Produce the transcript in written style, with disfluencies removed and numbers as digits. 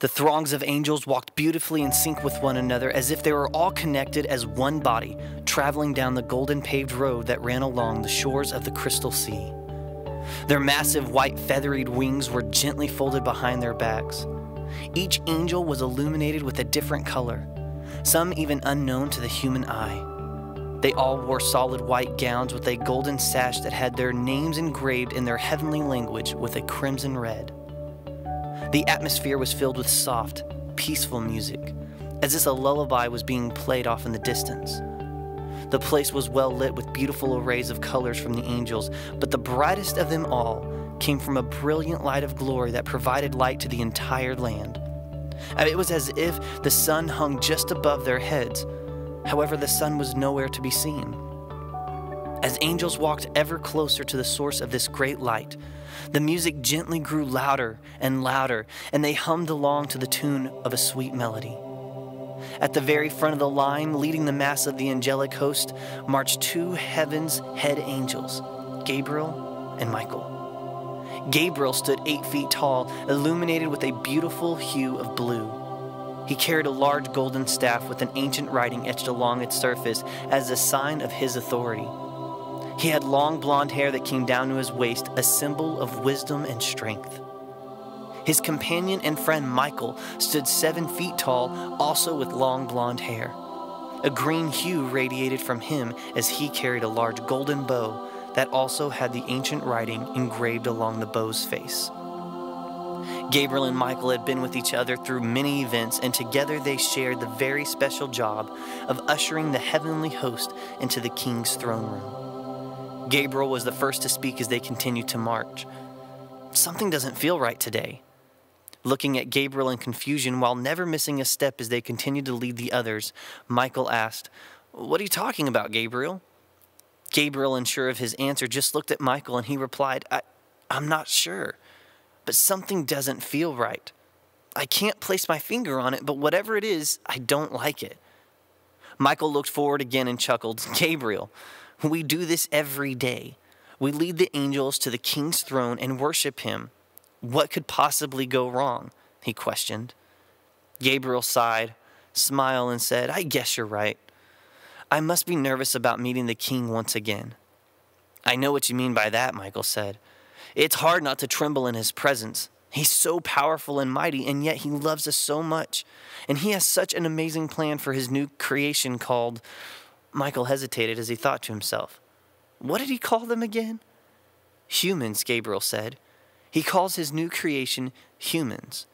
The throngs of angels walked beautifully in sync with one another, as if they were all connected as one body, traveling down the golden paved road that ran along the shores of the crystal sea. Their massive white feathered wings were gently folded behind their backs. Each angel was illuminated with a different color, some even unknown to the human eye. They all wore solid white gowns with a golden sash that had their names engraved in their heavenly language with a crimson red. The atmosphere was filled with soft, peaceful music, as if a lullaby was being played off in the distance. The place was well lit with beautiful arrays of colors from the angels, but the brightest of them all came from a brilliant light of glory that provided light to the entire land. It was as if the sun hung just above their heads. However, the sun was nowhere to be seen. As angels walked ever closer to the source of this great light, the music gently grew louder and louder, and they hummed along to the tune of a sweet melody. At the very front of the line, leading the mass of the angelic host, marched two heaven's head angels, Gabriel and Michael. Gabriel stood 8 feet tall, illuminated with a beautiful hue of blue. He carried a large golden staff with an ancient writing etched along its surface as a sign of his authority. He had long blonde hair that came down to his waist, a symbol of wisdom and strength. His companion and friend Michael stood 7 feet tall, also with long blonde hair. A green hue radiated from him as he carried a large golden bow that also had the ancient writing engraved along the bow's face. Gabriel and Michael had been with each other through many events, and together they shared the very special job of ushering the heavenly host into the king's throne room. Gabriel was the first to speak as they continued to march. "Something doesn't feel right today." Looking at Gabriel in confusion while never missing a step as they continued to lead the others, Michael asked, "What are you talking about, Gabriel?" Gabriel, unsure of his answer, just looked at Michael and he replied, I'm not sure, but something doesn't feel right. I can't place my finger on it, but whatever it is, I don't like it." Michael looked forward again and chuckled, "Gabriel, we do this every day. We lead the angels to the king's throne and worship him. What could possibly go wrong?" he questioned. Gabriel sighed, smiled, and said, "I guess you're right. I must be nervous about meeting the king once again." "I know what you mean by that," Michael said. "It's hard not to tremble in his presence. He's so powerful and mighty, and yet he loves us so much. And he has such an amazing plan for his new creation called—" Michael hesitated as he thought to himself. "What did he call them again?" "Humans," Gabriel said. "He calls his new creation humans.